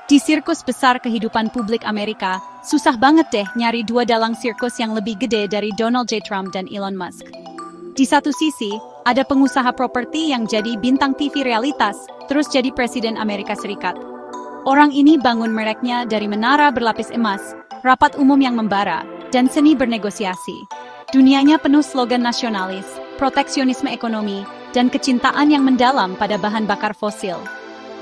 Di sirkus besar kehidupan publik Amerika, susah banget deh nyari dua dalang sirkus yang lebih gede dari Donald J. Trump dan Elon Musk. Di satu sisi, ada pengusaha properti yang jadi bintang TV realitas, terus jadi Presiden Amerika Serikat. Orang ini bangun mereknya dari menara berlapis emas, rapat umum yang membara, dan seni bernegosiasi. Dunianya penuh slogan nasionalis, proteksionisme ekonomi, dan kecintaan yang mendalam pada bahan bakar fosil.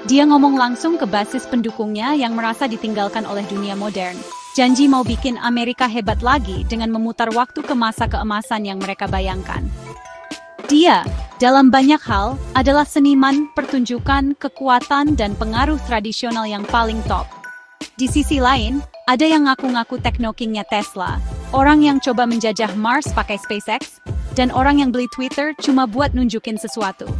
Dia ngomong langsung ke basis pendukungnya yang merasa ditinggalkan oleh dunia modern. Janji mau bikin Amerika hebat lagi dengan memutar waktu ke masa keemasan yang mereka bayangkan. Dia, dalam banyak hal, adalah seniman, pertunjukan, kekuatan, dan pengaruh tradisional yang paling top. Di sisi lain, ada yang ngaku-ngaku teknokingnya Tesla, orang yang coba menjajah Mars pakai SpaceX, dan orang yang beli Twitter cuma buat nunjukin sesuatu.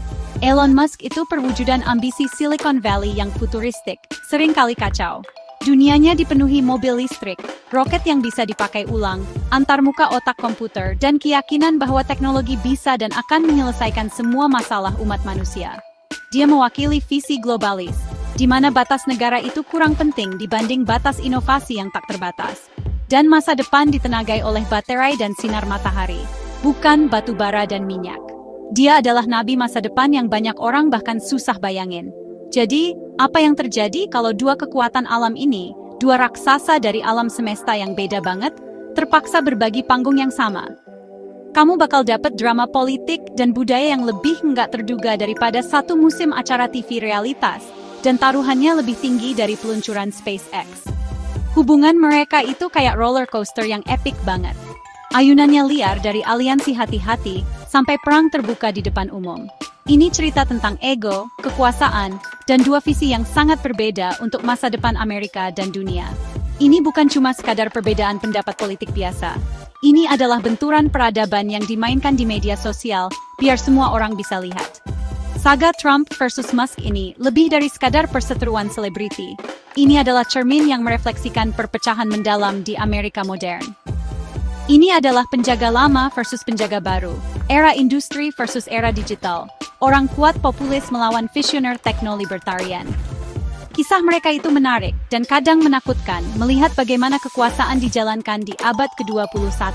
Elon Musk itu perwujudan ambisi Silicon Valley yang futuristik, seringkali kacau. Dunianya dipenuhi mobil listrik, roket yang bisa dipakai ulang, antarmuka otak komputer, dan keyakinan bahwa teknologi bisa dan akan menyelesaikan semua masalah umat manusia. Dia mewakili visi globalis, di mana batas negara itu kurang penting dibanding batas inovasi yang tak terbatas. Dan masa depan ditenagai oleh baterai dan sinar matahari, bukan batu bara dan minyak. Dia adalah nabi masa depan yang banyak orang bahkan susah bayangin. Jadi, apa yang terjadi kalau dua kekuatan alam ini, dua raksasa dari alam semesta yang beda banget, terpaksa berbagi panggung yang sama? Kamu bakal dapet drama politik dan budaya yang lebih nggak terduga daripada satu musim acara TV realitas, dan taruhannya lebih tinggi dari peluncuran SpaceX. Hubungan mereka itu kayak roller coaster yang epik banget. Ayunannya liar dari aliansi hati-hati sampai perang terbuka di depan umum. Ini cerita tentang ego, kekuasaan, dan dua visi yang sangat berbeda untuk masa depan Amerika dan dunia. Ini bukan cuma sekadar perbedaan pendapat politik biasa. Ini adalah benturan peradaban yang dimainkan di media sosial, biar semua orang bisa lihat. Saga Trump versus Musk ini lebih dari sekadar perseteruan selebriti. Ini adalah cermin yang merefleksikan perpecahan mendalam di Amerika modern. Ini adalah penjaga lama versus penjaga baru, era industri versus era digital, orang kuat populis melawan visioner tekno-libertarian. Kisah mereka itu menarik dan kadang menakutkan melihat bagaimana kekuasaan dijalankan di abad ke-21.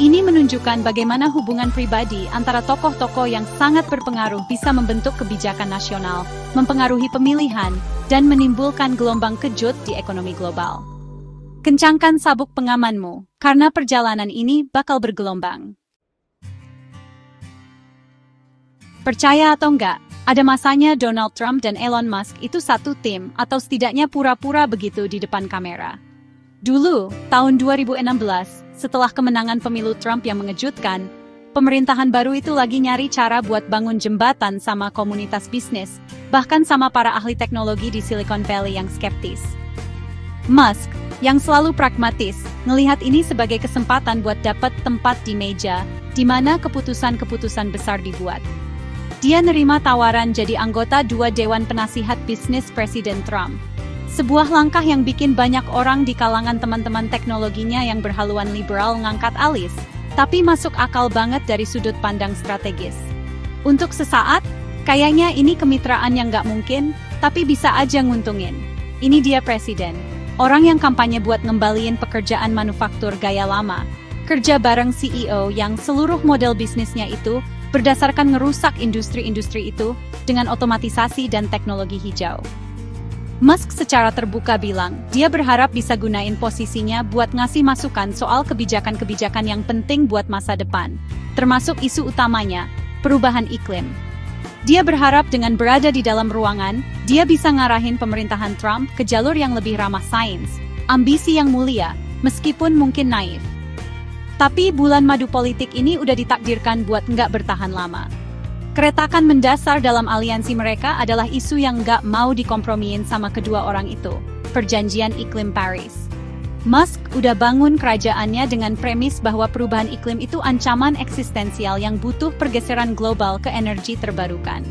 Ini menunjukkan bagaimana hubungan pribadi antara tokoh-tokoh yang sangat berpengaruh bisa membentuk kebijakan nasional, mempengaruhi pemilihan, dan menimbulkan gelombang kejut di ekonomi global. Kencangkan sabuk pengamanmu, karena perjalanan ini bakal bergelombang. Percaya atau enggak, ada masanya Donald Trump dan Elon Musk itu satu tim atau setidaknya pura-pura begitu di depan kamera. Dulu, tahun 2016, setelah kemenangan pemilu Trump yang mengejutkan, pemerintahan baru itu lagi nyari cara buat bangun jembatan sama komunitas bisnis, bahkan sama para ahli teknologi di Silicon Valley yang skeptis. Musk, yang selalu pragmatis, ngelihat ini sebagai kesempatan buat dapat tempat di meja, di mana keputusan-keputusan besar dibuat. Dia nerima tawaran jadi anggota dua dewan penasihat bisnis Presiden Trump. Sebuah langkah yang bikin banyak orang di kalangan teman-teman teknologinya yang berhaluan liberal ngangkat alis, tapi masuk akal banget dari sudut pandang strategis. Untuk sesaat, kayaknya ini kemitraan yang nggak mungkin, tapi bisa aja nguntungin. Ini dia presiden. Orang yang kampanye buat ngembaliin pekerjaan manufaktur gaya lama, kerja bareng CEO yang seluruh model bisnisnya itu berdasarkan ngerusak industri-industri itu dengan otomatisasi dan teknologi hijau. Musk secara terbuka bilang, dia berharap bisa gunain posisinya buat ngasih masukan soal kebijakan-kebijakan yang penting buat masa depan, termasuk isu utamanya, perubahan iklim. Dia berharap dengan berada di dalam ruangan, dia bisa ngarahin pemerintahan Trump ke jalur yang lebih ramah sains, ambisi yang mulia, meskipun mungkin naif. Tapi bulan madu politik ini udah ditakdirkan buat nggak bertahan lama. Keretakan mendasar dalam aliansi mereka adalah isu yang nggak mau dikompromiin sama kedua orang itu, perjanjian iklim Paris. Musk udah bangun kerajaannya dengan premis bahwa perubahan iklim itu ancaman eksistensial yang butuh pergeseran global ke energi terbarukan.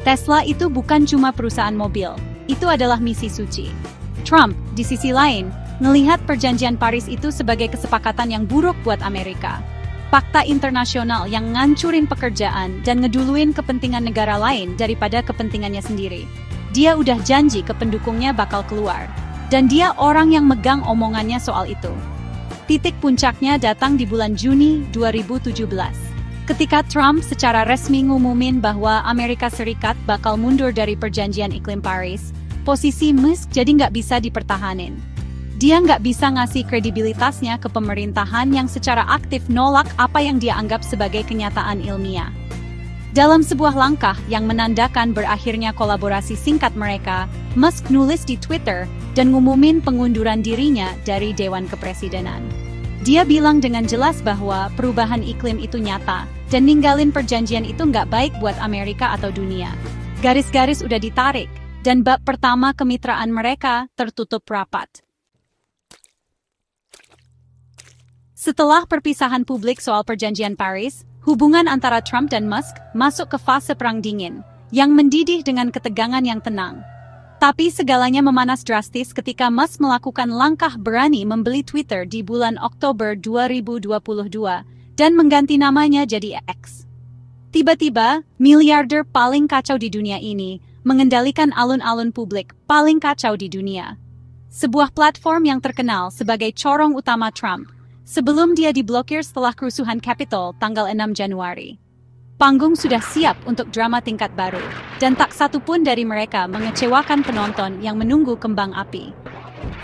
Tesla itu bukan cuma perusahaan mobil, itu adalah misi suci. Trump, di sisi lain, ngelihat perjanjian Paris itu sebagai kesepakatan yang buruk buat Amerika. Fakta internasional yang ngancurin pekerjaan dan ngeduluin kepentingan negara lain daripada kepentingannya sendiri. Dia udah janji ke pendukungnya bakal keluar. Dan dia orang yang megang omongannya soal itu. Titik puncaknya datang di bulan Juni 2017. Ketika Trump secara resmi ngumumin bahwa Amerika Serikat bakal mundur dari perjanjian iklim Paris, posisi Musk jadi nggak bisa dipertahanin. Dia nggak bisa ngasih kredibilitasnya ke pemerintahan yang secara aktif nolak apa yang dia anggap sebagai kenyataan ilmiah. Dalam sebuah langkah yang menandakan berakhirnya kolaborasi singkat mereka, Musk nulis di Twitter dan ngumumin pengunduran dirinya dari Dewan Kepresidenan. Dia bilang dengan jelas bahwa perubahan iklim itu nyata, dan ninggalin perjanjian itu nggak baik buat Amerika atau dunia. Garis-garis udah ditarik, dan bab pertama kemitraan mereka tertutup rapat. Setelah perpisahan publik soal perjanjian Paris, hubungan antara Trump dan Musk masuk ke fase perang dingin, yang mendidih dengan ketegangan yang tenang. Tapi segalanya memanas drastis ketika Musk melakukan langkah berani membeli Twitter di bulan Oktober 2022 dan mengganti namanya jadi X. Tiba-tiba, miliarder paling kacau di dunia ini mengendalikan alun-alun publik paling kacau di dunia. Sebuah platform yang terkenal sebagai corong utama Trump, sebelum dia diblokir setelah kerusuhan Capitol tanggal 6 Januari. Panggung sudah siap untuk drama tingkat baru, dan tak satu pun dari mereka mengecewakan penonton yang menunggu kembang api.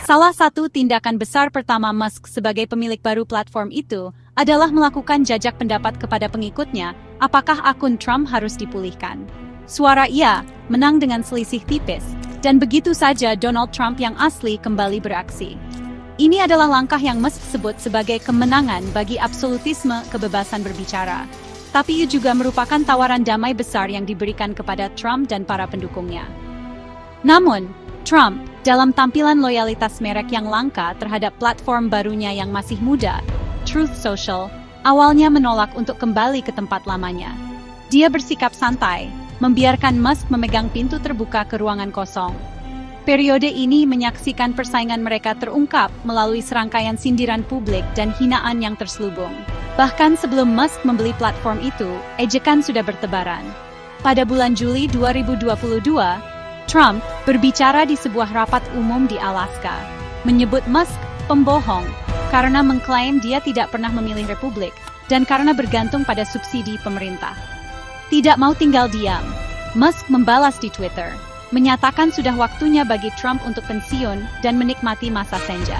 Salah satu tindakan besar pertama Musk sebagai pemilik baru platform itu adalah melakukan jajak pendapat kepada pengikutnya apakah akun Trump harus dipulihkan. Suara iya menang dengan selisih tipis, dan begitu saja Donald Trump yang asli kembali beraksi. Ini adalah langkah yang Musk sebut sebagai kemenangan bagi absolutisme kebebasan berbicara. Tapi itu juga merupakan tawaran damai besar yang diberikan kepada Trump dan para pendukungnya. Namun, Trump, dalam tampilan loyalitas merek yang langka terhadap platform barunya yang masih muda, Truth Social, awalnya menolak untuk kembali ke tempat lamanya. Dia bersikap santai, membiarkan Musk memegang pintu terbuka ke ruangan kosong. Periode ini menyaksikan persaingan mereka terungkap melalui serangkaian sindiran publik dan hinaan yang terselubung. Bahkan sebelum Musk membeli platform itu, ejekan sudah bertebaran. Pada bulan Juli 2022, Trump berbicara di sebuah rapat umum di Alaska, menyebut Musk pembohong karena mengklaim dia tidak pernah memilih Republik dan karena bergantung pada subsidi pemerintah. Tidak mau tinggal diam, Musk membalas di Twitter, menyatakan sudah waktunya bagi Trump untuk pensiun dan menikmati masa senja.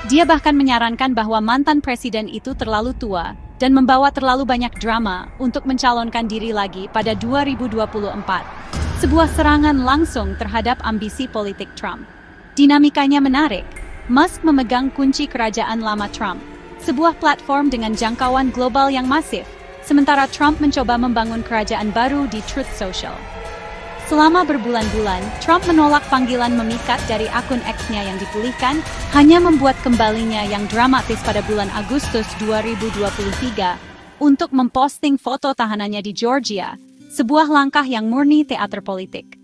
Dia bahkan menyarankan bahwa mantan presiden itu terlalu tua dan membawa terlalu banyak drama untuk mencalonkan diri lagi pada 2024. Sebuah serangan langsung terhadap ambisi politik Trump. Dinamikanya menarik. Musk memegang kunci kerajaan lama Trump, sebuah platform dengan jangkauan global yang masif, sementara Trump mencoba membangun kerajaan baru di Truth Social. Selama berbulan-bulan, Trump menolak panggilan memikat dari akun X-nya yang dipulihkan, hanya membuat kembalinya yang dramatis pada bulan Agustus 2023 untuk memposting foto tahanannya di Georgia, sebuah langkah yang murni teater politik.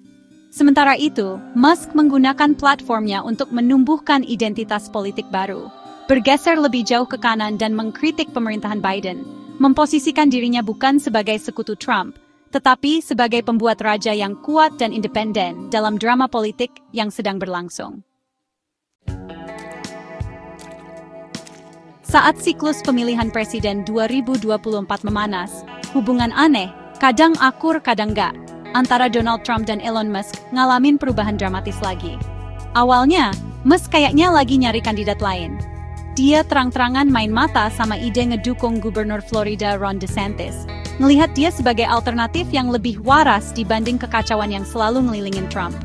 Sementara itu, Musk menggunakan platformnya untuk menumbuhkan identitas politik baru, bergeser lebih jauh ke kanan dan mengkritik pemerintahan Biden, memposisikan dirinya bukan sebagai sekutu Trump, tetapi sebagai pembuat raja yang kuat dan independen dalam drama politik yang sedang berlangsung. Saat siklus pemilihan presiden 2024 memanas, hubungan aneh, kadang akur kadang enggak, antara Donald Trump dan Elon Musk ngalamin perubahan dramatis lagi. Awalnya, Musk kayaknya lagi nyari kandidat lain. Dia terang-terangan main mata sama ide ngedukung Gubernur Florida Ron DeSantis, ngelihat dia sebagai alternatif yang lebih waras dibanding kekacauan yang selalu ngelilingin Trump.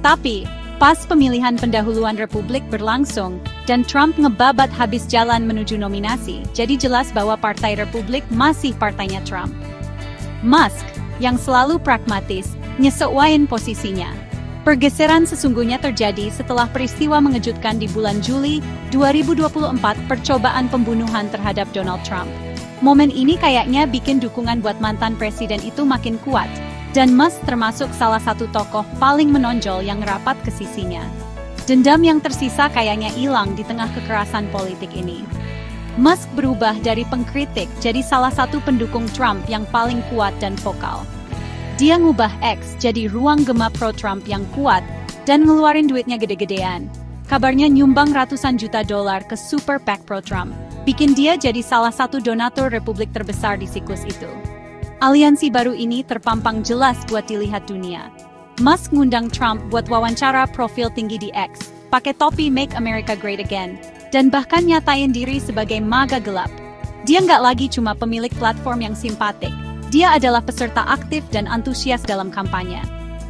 Tapi, pas pemilihan pendahuluan Republik berlangsung, dan Trump ngebabat habis jalan menuju nominasi, jadi jelas bahwa Partai Republik masih partainya Trump. Musk, yang selalu pragmatis, nyesuaiin posisinya. Pergeseran sesungguhnya terjadi setelah peristiwa mengejutkan di bulan Juli 2024 percobaan pembunuhan terhadap Donald Trump. Momen ini kayaknya bikin dukungan buat mantan presiden itu makin kuat, dan Musk termasuk salah satu tokoh paling menonjol yang rapat ke sisinya. Dendam yang tersisa kayaknya hilang di tengah kekerasan politik ini. Musk berubah dari pengkritik jadi salah satu pendukung Trump yang paling kuat dan vokal. Dia ngubah X jadi ruang gema pro-Trump yang kuat dan ngeluarin duitnya gede-gedean. Kabarnya nyumbang ratusan juta dolar ke Super PAC pro-Trump, bikin dia jadi salah satu donatur Republik terbesar di siklus itu. Aliansi baru ini terpampang jelas buat dilihat dunia. Musk ngundang Trump buat wawancara profil tinggi di X, pakai topi Make America Great Again, dan bahkan nyatain diri sebagai MAGA gelap. Dia nggak lagi cuma pemilik platform yang simpatik, dia adalah peserta aktif dan antusias dalam kampanye.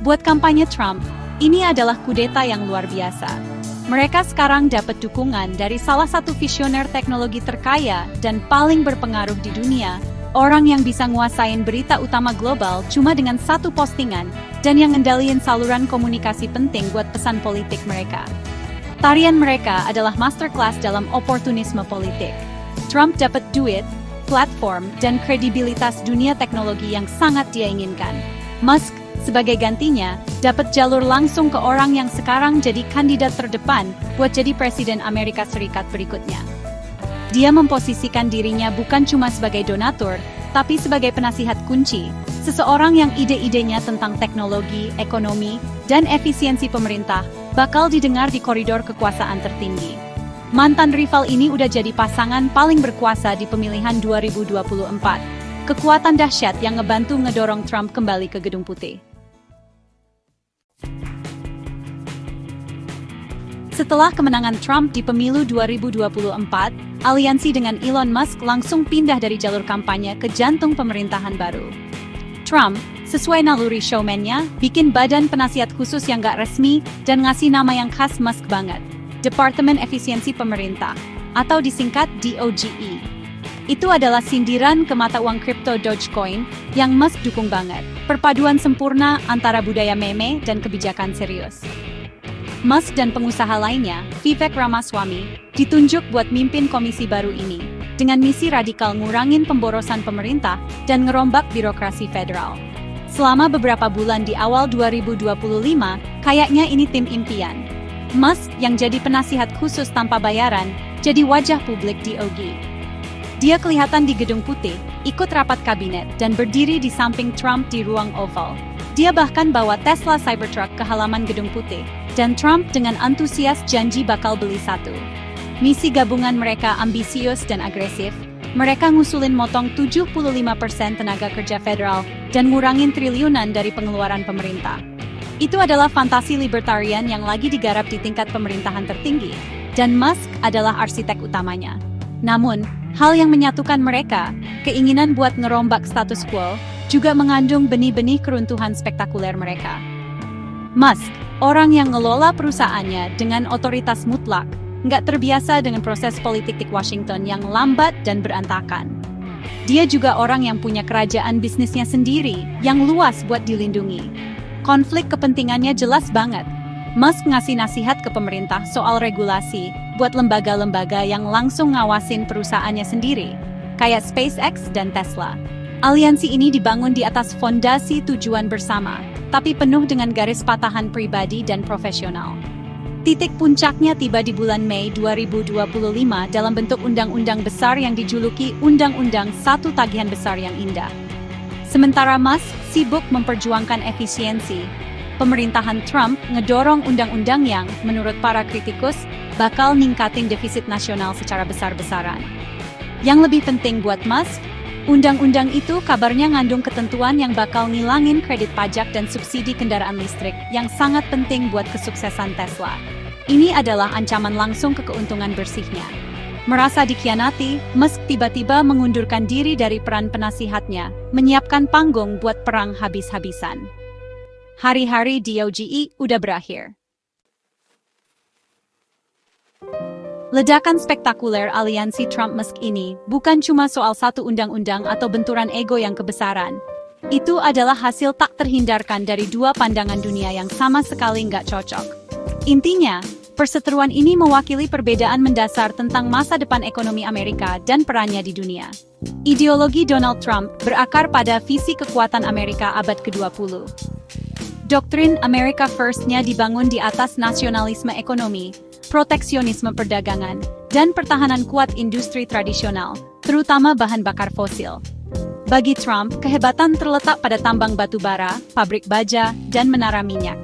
Buat kampanye Trump, ini adalah kudeta yang luar biasa. Mereka sekarang dapat dukungan dari salah satu visioner teknologi terkaya dan paling berpengaruh di dunia, orang yang bisa nguasain berita utama global cuma dengan satu postingan, dan yang ngendaliin saluran komunikasi penting buat pesan politik mereka. Tarian mereka adalah masterclass dalam oportunisme politik. Trump dapat duit, platform, dan kredibilitas dunia teknologi yang sangat dia inginkan. Musk, sebagai gantinya, dapat jalur langsung ke orang yang sekarang jadi kandidat terdepan buat jadi Presiden Amerika Serikat berikutnya. Dia memposisikan dirinya bukan cuma sebagai donatur, tapi sebagai penasihat kunci, seseorang yang ide-idenya tentang teknologi, ekonomi, dan efisiensi pemerintah bakal didengar di koridor kekuasaan tertinggi. Mantan rival ini udah jadi pasangan paling berkuasa di pemilihan 2024. Kekuatan dahsyat yang ngebantu ngedorong Trump kembali ke Gedung Putih. Setelah kemenangan Trump di pemilu 2024, aliansi dengan Elon Musk langsung pindah dari jalur kampanye ke jantung pemerintahan baru. Trump, sesuai naluri showman-nya, bikin badan penasihat khusus yang gak resmi dan ngasih nama yang khas Musk banget, Departemen Efisiensi Pemerintah, atau disingkat DOGE. Itu adalah sindiran ke mata uang kripto Dogecoin yang Musk dukung banget, perpaduan sempurna antara budaya meme dan kebijakan serius. Musk dan pengusaha lainnya, Vivek Ramaswamy, ditunjuk buat mimpin komisi baru ini, dengan misi radikal ngurangin pemborosan pemerintah dan ngerombak birokrasi federal. Selama beberapa bulan di awal 2025, kayaknya ini tim impian. Musk yang jadi penasihat khusus tanpa bayaran, jadi wajah publik DOGE. Dia kelihatan di Gedung Putih, ikut rapat kabinet, dan berdiri di samping Trump di ruang Oval. Dia bahkan bawa Tesla Cybertruck ke halaman Gedung Putih, dan Trump dengan antusias janji bakal beli satu. Misi gabungan mereka ambisius dan agresif. Mereka ngusulin motong 75% tenaga kerja federal dan ngurangin triliunan dari pengeluaran pemerintah. Itu adalah fantasi libertarian yang lagi digarap di tingkat pemerintahan tertinggi, dan Musk adalah arsitek utamanya. Namun, hal yang menyatukan mereka, keinginan buat ngerombak status quo, juga mengandung benih-benih keruntuhan spektakuler mereka. Musk, orang yang ngelola perusahaannya dengan otoritas mutlak, nggak terbiasa dengan proses politik di Washington yang lambat dan berantakan. Dia juga orang yang punya kerajaan bisnisnya sendiri, yang luas buat dilindungi. Konflik kepentingannya jelas banget. Musk ngasih nasihat ke pemerintah soal regulasi buat lembaga-lembaga yang langsung ngawasin perusahaannya sendiri, kayak SpaceX dan Tesla. Aliansi ini dibangun di atas fondasi tujuan bersama, tapi penuh dengan garis patahan pribadi dan profesional. Titik puncaknya tiba di bulan Mei 2025 dalam bentuk undang-undang besar yang dijuluki Undang-Undang Satu Tagihan Besar yang Indah. Sementara Musk sibuk memperjuangkan efisiensi, pemerintahan Trump ngedorong undang-undang yang, menurut para kritikus, bakal ningkatin defisit nasional secara besar-besaran. Yang lebih penting buat Musk, undang-undang itu kabarnya ngandung ketentuan yang bakal ngilangin kredit pajak dan subsidi kendaraan listrik yang sangat penting buat kesuksesan Tesla. Ini adalah ancaman langsung ke keuntungan bersihnya. Merasa dikhianati, Musk tiba-tiba mengundurkan diri dari peran penasihatnya, menyiapkan panggung buat perang habis-habisan. Hari-hari DOGE udah berakhir. Ledakan spektakuler aliansi Trump-Musk ini bukan cuma soal satu undang-undang atau benturan ego yang kebesaran. Itu adalah hasil tak terhindarkan dari dua pandangan dunia yang sama sekali nggak cocok. Intinya, perseteruan ini mewakili perbedaan mendasar tentang masa depan ekonomi Amerika dan perannya di dunia. Ideologi Donald Trump berakar pada visi kekuatan Amerika abad ke-20. Doktrin America First-nya dibangun di atas nasionalisme ekonomi, proteksionisme perdagangan, dan pertahanan kuat industri tradisional, terutama bahan bakar fosil. Bagi Trump, kehebatan terletak pada tambang batu bara, pabrik baja, dan menara minyak.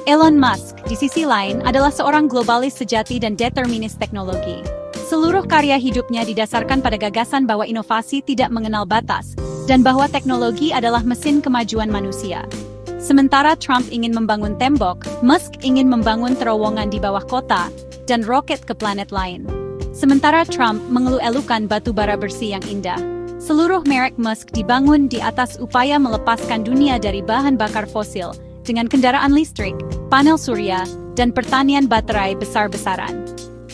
Elon Musk, di sisi lain, adalah seorang globalis sejati dan determinis teknologi. Seluruh karya hidupnya didasarkan pada gagasan bahwa inovasi tidak mengenal batas, dan bahwa teknologi adalah mesin kemajuan manusia. Sementara Trump ingin membangun tembok, Musk ingin membangun terowongan di bawah kota, dan roket ke planet lain. Sementara Trump mengeluh-elukan batu bara bersih yang indah. Seluruh merek Musk dibangun di atas upaya melepaskan dunia dari bahan bakar fosil dengan kendaraan listrik, panel surya, dan pertanian baterai besar-besaran.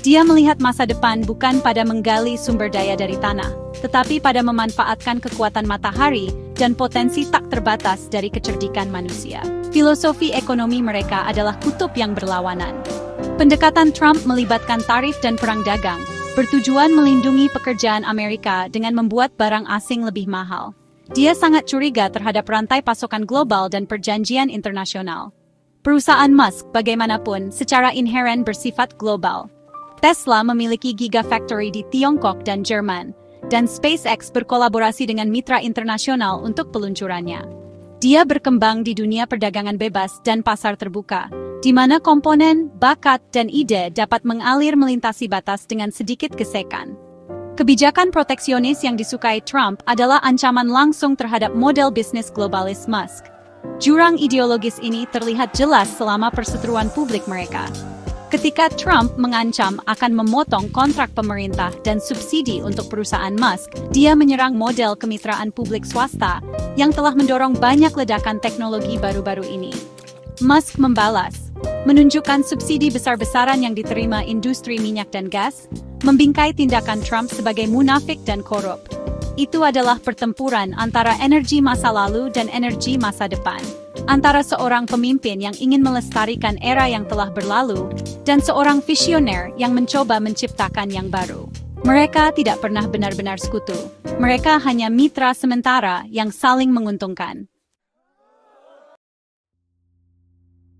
Dia melihat masa depan bukan pada menggali sumber daya dari tanah, tetapi pada memanfaatkan kekuatan matahari dan potensi tak terbatas dari kecerdikan manusia. Filosofi ekonomi mereka adalah kutub yang berlawanan. Pendekatan Trump melibatkan tarif dan perang dagang, bertujuan melindungi pekerjaan Amerika dengan membuat barang asing lebih mahal. Dia sangat curiga terhadap rantai pasokan global dan perjanjian internasional. Perusahaan Musk, bagaimanapun, secara inheren bersifat global. Tesla memiliki Gigafactory di Tiongkok dan Jerman, dan SpaceX berkolaborasi dengan mitra internasional untuk peluncurannya. Dia berkembang di dunia perdagangan bebas dan pasar terbuka, di mana komponen, bakat, dan ide dapat mengalir melintasi batas dengan sedikit gesekan. Kebijakan proteksionis yang disukai Trump adalah ancaman langsung terhadap model bisnis globalis Musk. Jurang ideologis ini terlihat jelas selama perseteruan publik mereka. Ketika Trump mengancam akan memotong kontrak pemerintah dan subsidi untuk perusahaan Musk, dia menyerang model kemitraan publik swasta yang telah mendorong banyak ledakan teknologi baru-baru ini. Musk membalas, menunjukkan subsidi besar-besaran yang diterima industri minyak dan gas, membingkai tindakan Trump sebagai munafik dan korup. Itu adalah pertempuran antara energi masa lalu dan energi masa depan. Antara seorang pemimpin yang ingin melestarikan era yang telah berlalu, dan seorang visioner yang mencoba menciptakan yang baru. Mereka tidak pernah benar-benar sekutu. Mereka hanya mitra sementara yang saling menguntungkan.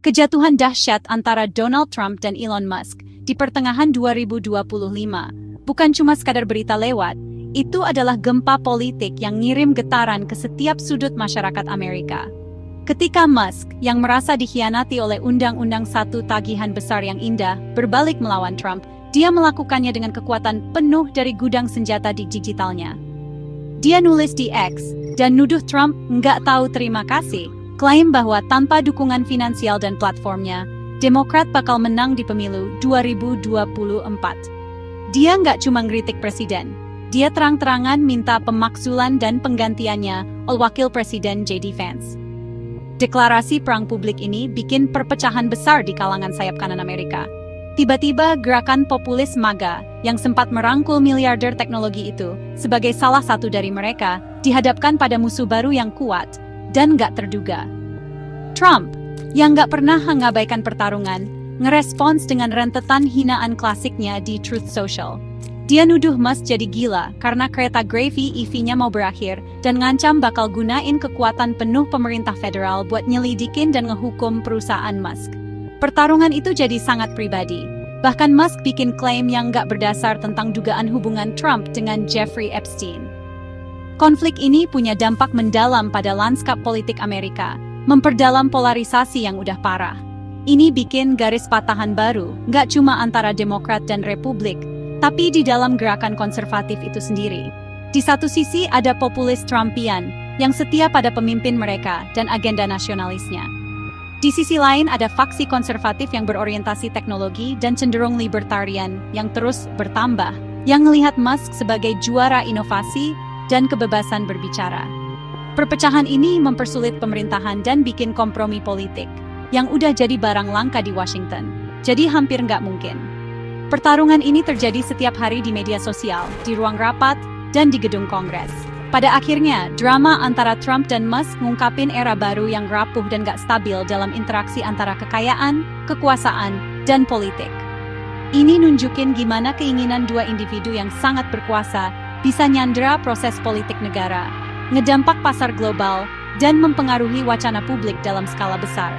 Kejatuhan dahsyat antara Donald Trump dan Elon Musk di pertengahan 2025 bukan cuma sekadar berita lewat, itu adalah gempa politik yang ngirim getaran ke setiap sudut masyarakat Amerika. Ketika Musk, yang merasa dikhianati oleh undang-undang satu tagihan besar yang indah, berbalik melawan Trump, dia melakukannya dengan kekuatan penuh dari gudang senjata digitalnya. Dia nulis di X, dan nuduh Trump nggak tahu terima kasih, klaim bahwa tanpa dukungan finansial dan platformnya, Demokrat bakal menang di pemilu 2024. Dia nggak cuma ngeritik presiden, dia terang-terangan minta pemakzulan dan penggantiannya oleh Wakil Presiden J.D. Vance. Deklarasi perang publik ini bikin perpecahan besar di kalangan sayap kanan Amerika. Tiba-tiba gerakan populis MAGA yang sempat merangkul miliarder teknologi itu sebagai salah satu dari mereka dihadapkan pada musuh baru yang kuat dan gak terduga. Trump, yang gak pernah mengabaikan pertarungan, ngerespons dengan rentetan hinaan klasiknya di Truth Social. Dia nuduh Musk jadi gila karena kereta Gravy EV-nya mau berakhir dan ngancam bakal gunain kekuatan penuh pemerintah federal buat nyelidikin dan ngehukum perusahaan Musk. Pertarungan itu jadi sangat pribadi. Bahkan Musk bikin klaim yang nggak berdasar tentang dugaan hubungan Trump dengan Jeffrey Epstein. Konflik ini punya dampak mendalam pada lanskap politik Amerika, memperdalam polarisasi yang udah parah. Ini bikin garis patahan baru, nggak cuma antara Demokrat dan Republik, tapi di dalam gerakan konservatif itu sendiri. Di satu sisi ada populis Trumpian yang setia pada pemimpin mereka dan agenda nasionalisnya. Di sisi lain ada faksi konservatif yang berorientasi teknologi dan cenderung libertarian yang terus bertambah, yang melihat Musk sebagai juara inovasi dan kebebasan berbicara. Perpecahan ini mempersulit pemerintahan dan bikin kompromi politik, yang udah jadi barang langka di Washington. Jadi hampir nggak mungkin. Pertarungan ini terjadi setiap hari di media sosial, di ruang rapat, dan di gedung Kongres. Pada akhirnya, drama antara Trump dan Musk ngungkapin era baru yang rapuh dan gak stabil dalam interaksi antara kekayaan, kekuasaan, dan politik. Ini nunjukin gimana keinginan dua individu yang sangat berkuasa bisa nyandera proses politik negara, ngedampak pasar global, dan mempengaruhi wacana publik dalam skala besar.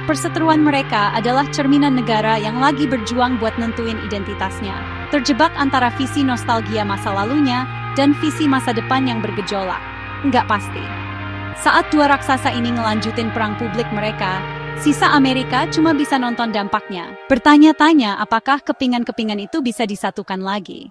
Perseteruan mereka adalah cerminan negara yang lagi berjuang buat nentuin identitasnya, terjebak antara visi nostalgia masa lalunya dan visi masa depan yang bergejolak. Nggak pasti. Saat dua raksasa ini ngelanjutin perang publik mereka, sisa Amerika cuma bisa nonton dampaknya. Bertanya-tanya apakah kepingan-kepingan itu bisa disatukan lagi.